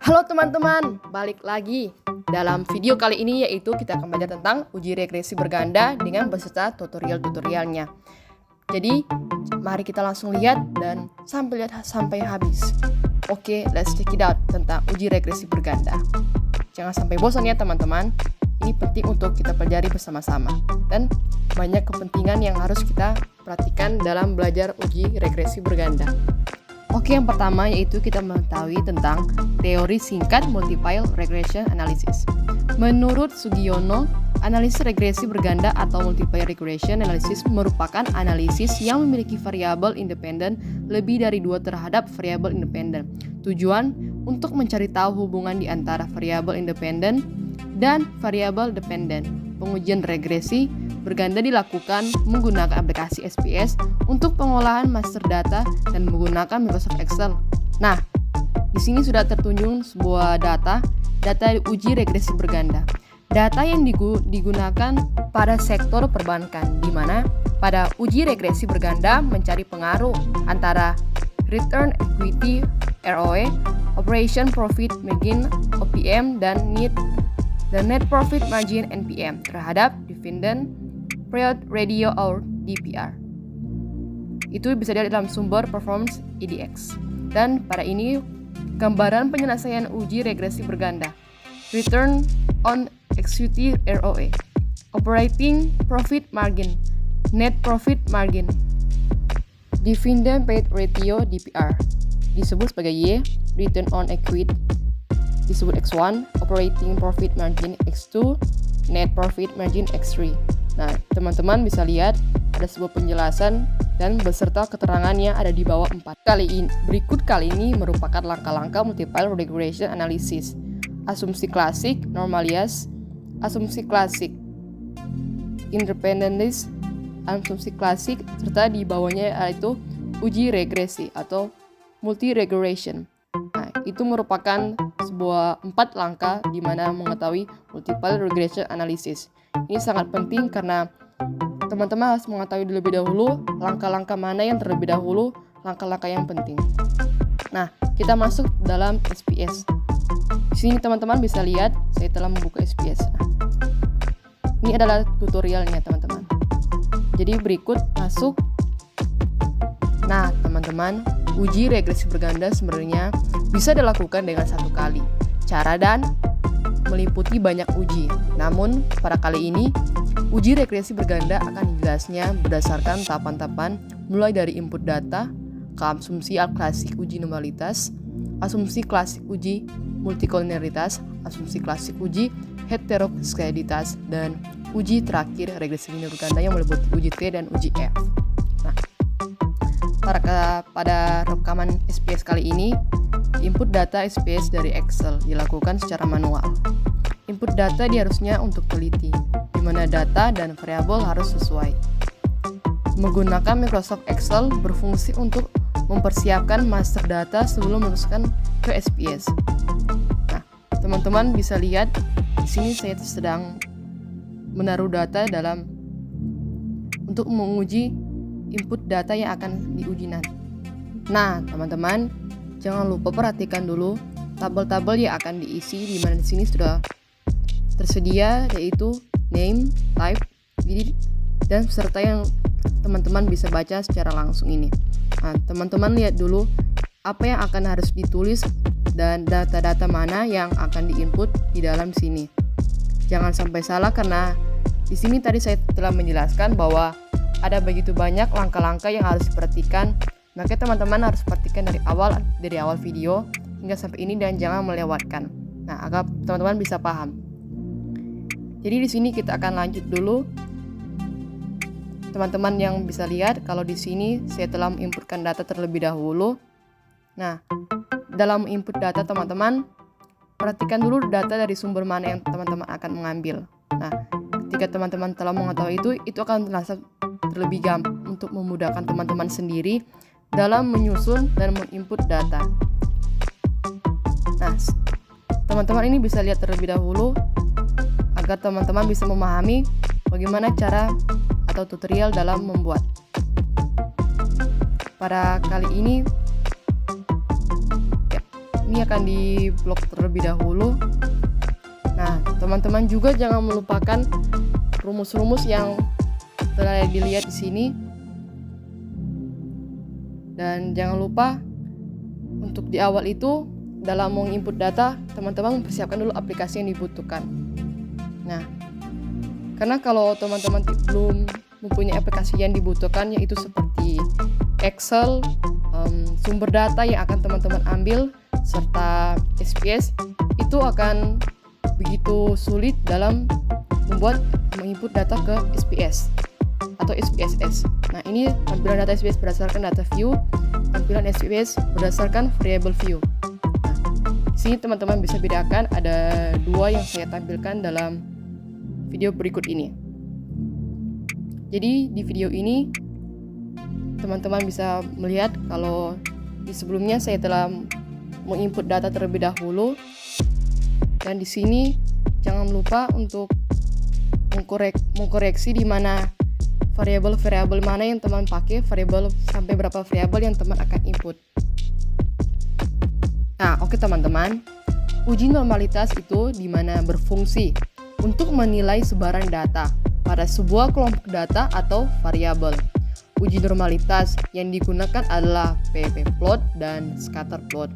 Halo teman-teman, balik lagi. Dalam video kali ini yaitu kita akan belajar tentang uji regresi berganda dengan beserta tutorial-tutorialnya. Jadi, mari kita langsung lihat dan sampai habis. Oke, let's check it out tentang uji regresi berganda. Jangan sampai bosan ya teman-teman. Ini penting untuk kita pelajari bersama-sama. Dan banyak kepentingan yang harus kita perhatikan dalam belajar uji regresi berganda. Oke, yang pertama yaitu kita mengetahui tentang teori singkat multiple regression analysis. Menurut Sugiono, analisis regresi berganda atau multiple regression analysis merupakan analisis yang memiliki variabel independen lebih dari 2 terhadap variabel independen. Tujuan untuk mencari tahu hubungan di antara variabel independen dan variabel dependen. Pengujian regresi berganda dilakukan menggunakan aplikasi SPS untuk pengolahan master data dan menggunakan Microsoft Excel. Nah, di sini sudah tertunjuk sebuah data uji regresi berganda. Data yang digunakan pada sektor perbankan, di mana pada uji regresi berganda mencari pengaruh antara return equity ROE, operation profit margin OPM, dan net profit margin NPM terhadap dividend payout ratio or DPR. Itu bisa dilihat dalam sumber performance IDX. Dan pada ini gambaran penyelesaian uji regresi berganda. Return on equity ROE, operating profit margin, net profit margin, dividend payout ratio DPR disebut sebagai Y, return on equity disebut X1, operating profit margin X2, net profit margin X3. Nah, teman-teman bisa lihat ada sebuah penjelasan dan beserta keterangannya ada di bawah 4. Berikut kali ini merupakan langkah-langkah multiple regression analysis. Asumsi klasik, normalias, asumsi klasik, independence, asumsi klasik, serta di bawahnya yaitu uji regresi atau multi regression. Nah, itu merupakan sebuah 4 langkah di mana mengetahui multiple regression analysis. Ini sangat penting karena teman-teman harus mengetahui terlebih dahulu langkah-langkah mana yang terlebih dahulu, langkah-langkah yang penting. Nah, kita masuk dalam SPS. Di sini teman-teman bisa lihat saya telah membuka SPS. Nah, ini adalah tutorialnya teman-teman. Jadi berikut masuk. Nah, teman-teman, uji regresi berganda sebenarnya bisa dilakukan dengan 1 kali. Cara dan meliputi banyak uji. Namun, pada kali ini, uji regresi berganda akan dijelasnya berdasarkan tahapan-tahapan mulai dari input data, ke asumsi klasik uji normalitas, asumsi klasik uji multikolinialitas, asumsi klasik uji heteroskeditas, dan uji terakhir regresi linear berganda yang meliputi uji T dan uji F. Pada rekaman SPS kali ini, input data SPS dari Excel dilakukan secara manual. Input data diharusnya untuk teliti, di mana data dan variabel harus sesuai. Menggunakan Microsoft Excel berfungsi untuk mempersiapkan master data sebelum memasukkan ke SPS. Nah, teman-teman bisa lihat di sini saya sedang menaruh data untuk menguji input data yang akan diuji nanti. Nah, teman-teman, jangan lupa perhatikan dulu tabel-tabel yang akan diisi, di mana di sini sudah tersedia yaitu name, type, dan peserta yang teman-teman bisa baca secara langsung ini. Nah, teman-teman lihat dulu apa yang akan harus ditulis dan data-data mana yang akan diinput di dalam sini. Jangan sampai salah karena di sini tadi saya telah menjelaskan bahwa ada begitu banyak langkah-langkah yang harus diperhatikan. Maka teman-teman harus perhatikan dari awal video hingga sampai ini dan jangan melewatkan. Nah, agar teman-teman bisa paham. Jadi di sini kita akan lanjut dulu. Teman-teman yang bisa lihat kalau di sini saya telah menginputkan data terlebih dahulu. Nah, dalam input data teman-teman perhatikan dulu data dari sumber mana yang teman-teman akan mengambil. Nah, ketika teman-teman telah mengetahui itu akan terasa terlebih gampang untuk memudahkan teman-teman sendiri dalam menyusun dan menginput data. Nah, teman-teman ini bisa lihat terlebih dahulu agar teman-teman bisa memahami bagaimana cara atau tutorial dalam membuat. Pada kali ini, ini ini akan diblok terlebih dahulu. Nah, teman-teman juga jangan melupakan rumus-rumus yang telah dilihat di sini. Dan jangan lupa untuk di awal itu dalam menginput data, teman-teman mempersiapkan dulu aplikasi yang dibutuhkan. Nah, karena kalau teman-teman belum mempunyai aplikasi yang dibutuhkan, yaitu seperti Excel, sumber data yang akan teman-teman ambil, serta SPSS, itu akan begitu sulit dalam menginput data ke SPSS atau SPSS. Nah, ini tampilan data SPSS berdasarkan data view, tampilan SPSS berdasarkan variable view. Nah, di sini teman-teman bisa bedakan, ada dua yang saya tampilkan dalam video berikut ini. Jadi di video ini teman-teman bisa melihat kalau di sebelumnya saya telah menginput data terlebih dahulu, dan di sini jangan lupa untuk mengkoreksi di mana variabel mana yang teman pakai, variabel sampai berapa variabel yang teman akan input. Nah, oke teman-teman, uji normalitas itu di mana berfungsi untuk menilai sebaran data pada sebuah kelompok data atau variabel. Uji normalitas yang digunakan adalah ppplot dan scatterplot.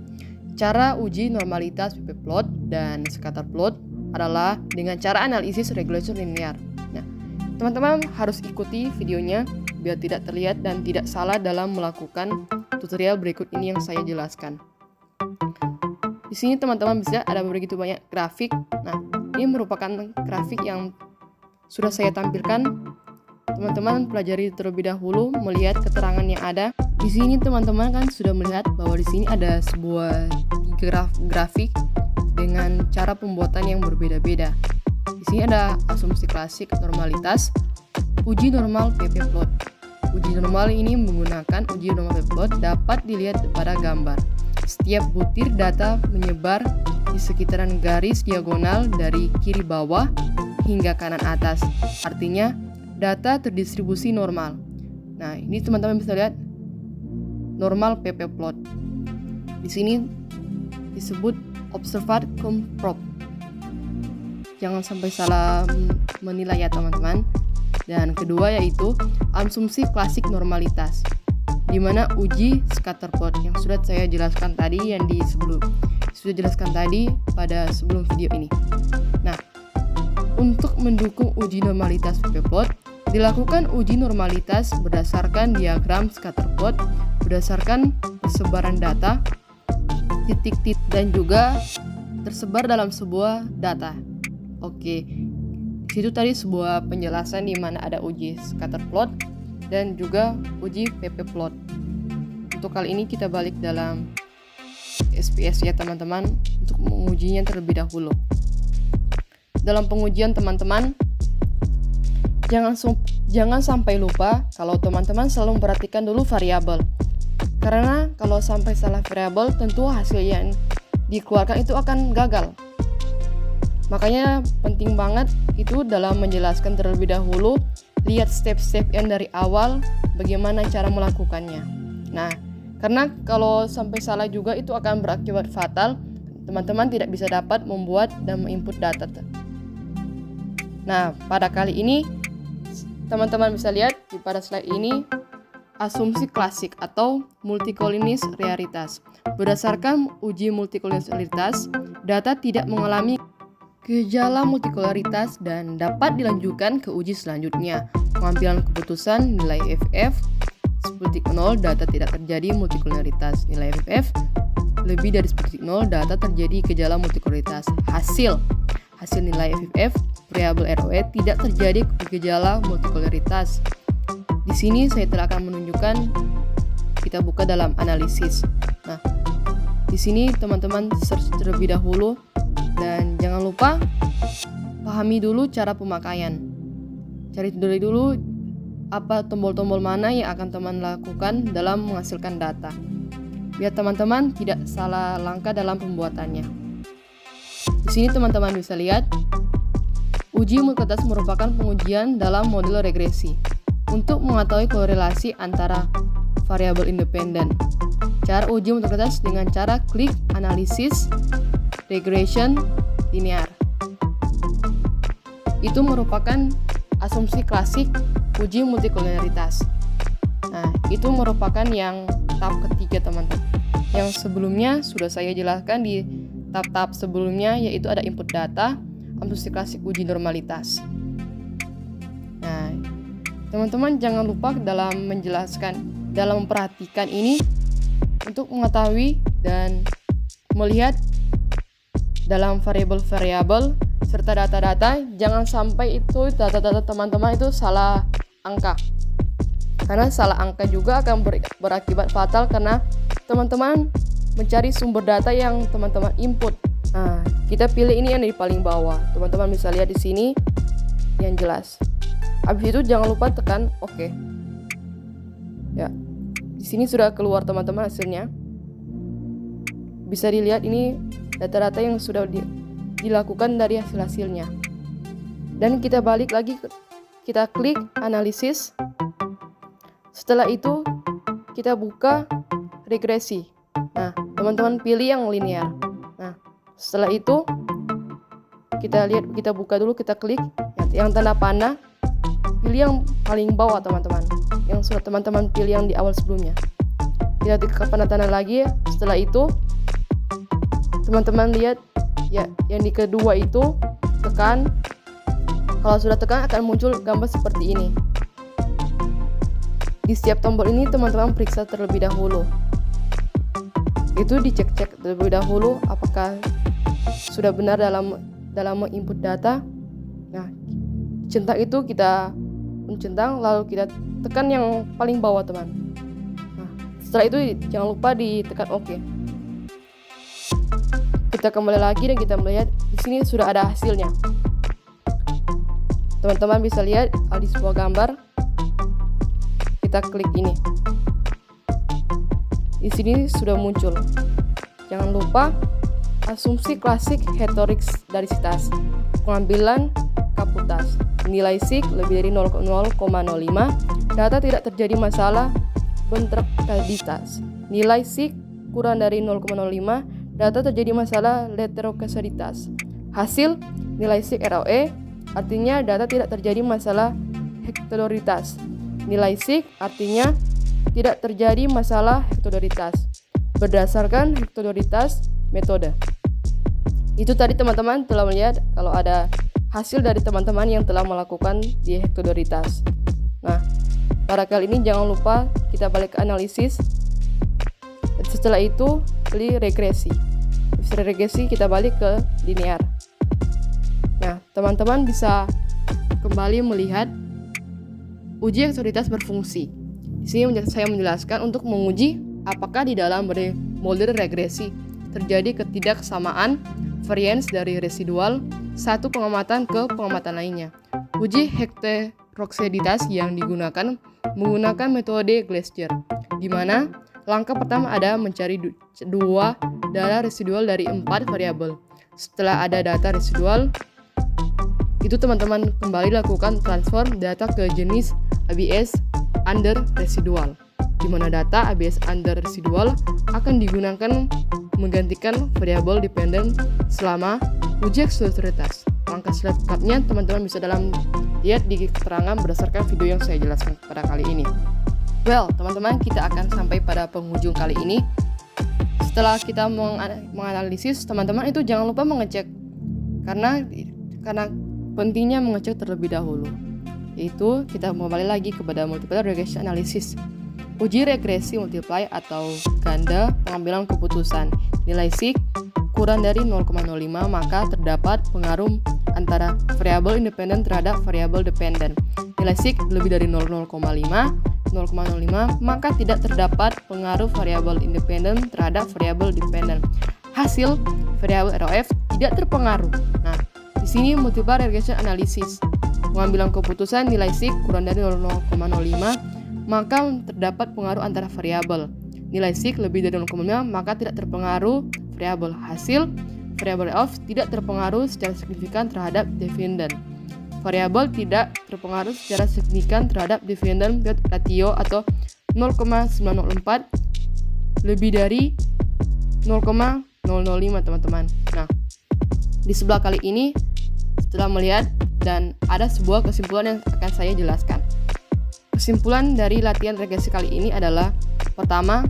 Cara uji normalitas ppplot dan scatterplot adalah dengan cara analisis regression linear. Nah, teman-teman harus ikuti videonya biar tidak terlihat dan tidak salah dalam melakukan tutorial berikut ini yang saya jelaskan. Di sini teman-teman bisa ada begitu banyak grafik. Nah, ini merupakan grafik yang sudah saya tampilkan. Teman-teman pelajari terlebih dahulu melihat keterangan yang ada. Di sini teman-teman kan sudah melihat bahwa di sini ada sebuah grafik dengan cara pembuatan yang berbeda-beda. Di sini ada asumsi klasik normalitas, uji normal ppplot. Uji normal ini menggunakan uji normal ppplot dapat dilihat pada gambar. Setiap butir data menyebar di sekitaran garis diagonal dari kiri bawah hingga kanan atas. Artinya data terdistribusi normal. Nah, ini teman-teman bisa lihat normal ppplot. Di sini disebut observed cum prop. Jangan sampai salah menilai ya teman-teman. Dan kedua yaitu asumsi klasik normalitas, di mana uji scatterplot yang sudah saya jelaskan tadi, yang sudah jelaskan tadi pada sebelum video ini. Nah, untuk mendukung uji normalitas ppplot, dilakukan uji normalitas berdasarkan diagram scatterplot berdasarkan persebaran data, titik-titik dan juga tersebar dalam sebuah data. Oke, di situ tadi sebuah penjelasan di mana ada uji scatterplot dan juga uji ppplot. Untuk kali ini kita balik dalam SPSS ya teman-teman untuk mengujinya terlebih dahulu. Dalam pengujian teman-teman, jangan sampai lupa kalau teman-teman selalu memperhatikan dulu variabel. Karena kalau sampai salah variabel, tentu hasil yang dikeluarkan itu akan gagal. Makanya penting banget itu dalam menjelaskan terlebih dahulu, lihat step-step yang dari awal bagaimana cara melakukannya. Nah, karena kalau sampai salah juga itu akan berakibat fatal. Teman-teman tidak bisa dapat membuat dan menginput data. Nah, pada kali ini teman-teman bisa lihat pada slide ini asumsi klasik atau multikolinis realitas. Berdasarkan uji multikolinis, data tidak mengalami gejala multikolaritas dan dapat dilanjutkan ke uji selanjutnya. Pengambilan keputusan nilai FF 0, data tidak terjadi multikolaritas. Nilai FF lebih dari 0, data terjadi gejala multikolaritas. Hasil nilai FF variabel ROE tidak terjadi gejala multikolaritas. Di sini saya telah akan menunjukkan, kita buka dalam analisis. Nah, di sini teman-teman search terlebih dahulu dan jangan lupa pahami dulu cara pemakaian. Cari dulu apa tombol-tombol mana yang akan teman lakukan dalam menghasilkan data, biar teman-teman tidak salah langkah dalam pembuatannya. Di sini teman-teman bisa lihat uji multikolaritas merupakan pengujian dalam model regresi untuk mengetahui korelasi antara variabel independen. cara uji motoritas dengan cara klik analisis regression linear. Itu merupakan asumsi klasik uji multikolinialitas. Nah, itu merupakan yang tahap ketiga, teman-teman. Yang sebelumnya sudah saya jelaskan di tahap-tahap sebelumnya, yaitu ada input data, asumsi klasik uji normalitas. Nah, teman-teman jangan lupa dalam memperhatikan ini untuk mengetahui dan melihat dalam variabel-variabel serta data-data, jangan sampai itu data-data teman-teman itu salah angka. Karena salah angka juga akan berakibat fatal karena teman-teman mencari sumber data yang teman-teman input. Nah, kita pilih ini yang di paling bawah. Teman-teman bisa lihat di sini yang jelas. Habis itu jangan lupa tekan OK. Ya. Di sini sudah keluar teman-teman hasilnya. Bisa dilihat ini data-data yang sudah dilakukan dari hasil-hasilnya. Dan kita balik lagi, kita klik analisis. Setelah itu kita buka regresi. Nah, teman-teman pilih yang linear. Nah, setelah itu kita lihat, kita buka dulu, kita klik yang tanda panah. Pilih yang paling bawah, teman-teman, yang sudah teman-teman pilih yang di awal sebelumnya. Kita tekan tanda lagi. Setelah itu teman-teman lihat ya, yang di kedua itu tekan. Kalau sudah tekan akan muncul gambar seperti ini. Di setiap tombol ini teman-teman periksa terlebih dahulu. Itu dicek-cek terlebih dahulu apakah sudah benar dalam menginput data. Nah, centang itu kita mencentang, lalu kita tekan yang paling bawah, teman. Nah, setelah itu jangan lupa ditekan OK. Kita kembali lagi dan kita melihat di sini sudah ada hasilnya. Teman-teman bisa lihat di sebuah gambar. Kita klik ini. Di sini sudah muncul. Jangan lupa asumsi klasik heteroziksitas, pengambilan kaputas. Nilai SIG lebih dari 0,05, data tidak terjadi masalah bentrokalitas. Nilai SIG kurang dari 0,05, data terjadi masalah heterokalitas. Hasil nilai SIG ROE artinya data tidak terjadi masalah heteroziksitas. Nilai SIG artinya tidak terjadi masalah heteroziksitas berdasarkan heteroziksitas metode. Itu tadi teman-teman telah melihat kalau ada hasil dari teman-teman yang telah melakukan di heteroziksitas. Nah, pada kali ini jangan lupa kita balik ke analisis. Setelah itu pilih regresi. Setelah regresi kita balik ke linear. Nah, teman-teman bisa kembali melihat uji heteroziksitas berfungsi. Di sini saya menjelaskan untuk menguji apakah di dalam model regresi terjadi ketidaksamaan varians dari residual satu pengamatan ke pengamatan lainnya. Uji heteroziksitas yang digunakan menggunakan metode Glaser, di mana langkah pertama ada mencari dua data residual dari 4 variabel. Setelah ada data residual, itu teman-teman kembali lakukan transform data ke jenis ABS under residual, di mana data ABS under residual akan digunakan menggantikan variabel dependent selama uji heteroziksitas. Langkah selengkapnya teman-teman bisa lihat di keterangan berdasarkan video yang saya jelaskan pada kali ini. Well, teman-teman, kita akan sampai pada penghujung kali ini. Setelah kita menganalisis, teman-teman itu jangan lupa mengecek, karena pentingnya mengecek terlebih dahulu. Yaitu kita kembali lagi kepada multiple regression analysis. Uji regresi multiply atau ganda pengambilan keputusan. Nilai SIG kurang dari 0,05, maka terdapat pengaruh antara variabel independen terhadap variabel dependen. Nilai SIG lebih dari 0,05, maka tidak terdapat pengaruh variabel independen terhadap variabel dependen. Hasil variabel ROF tidak terpengaruh. Nah, di sini multiple regression analysis. Pengambilan keputusan nilai SIG kurang dari 0,05, maka terdapat pengaruh antara variabel. Nilai SIG lebih dari 0,5, maka tidak terpengaruh variabel. Hasil variabel ROF tidak terpengaruh secara signifikan terhadap dependen. Variabel tidak terpengaruh secara signifikan terhadap dependent ratio atau 0,904 lebih dari 0,005 teman-teman. Nah, di sebelah kali ini setelah melihat dan ada sebuah kesimpulan yang akan saya jelaskan. Kesimpulan dari latihan regresi kali ini adalah pertama,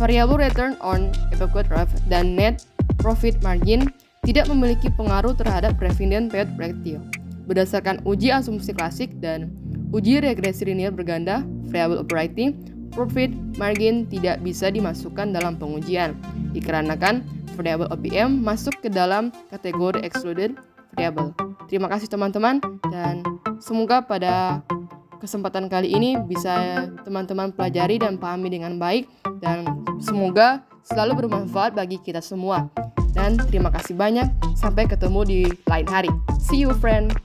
variable return on adequate ref dan net profit margin tidak memiliki pengaruh terhadap revenue payout ratio. Berdasarkan uji asumsi klasik dan uji regresi linear berganda, variable operating profit margin tidak bisa dimasukkan dalam pengujian, dikarenakan variable OPM masuk ke dalam kategori excluded variable. Terima kasih teman-teman, dan semoga pada kesempatan kali ini bisa teman-teman pelajari dan pahami dengan baik, dan semoga selalu bermanfaat bagi kita semua. Dan terima kasih banyak, sampai ketemu di lain hari. See you friend!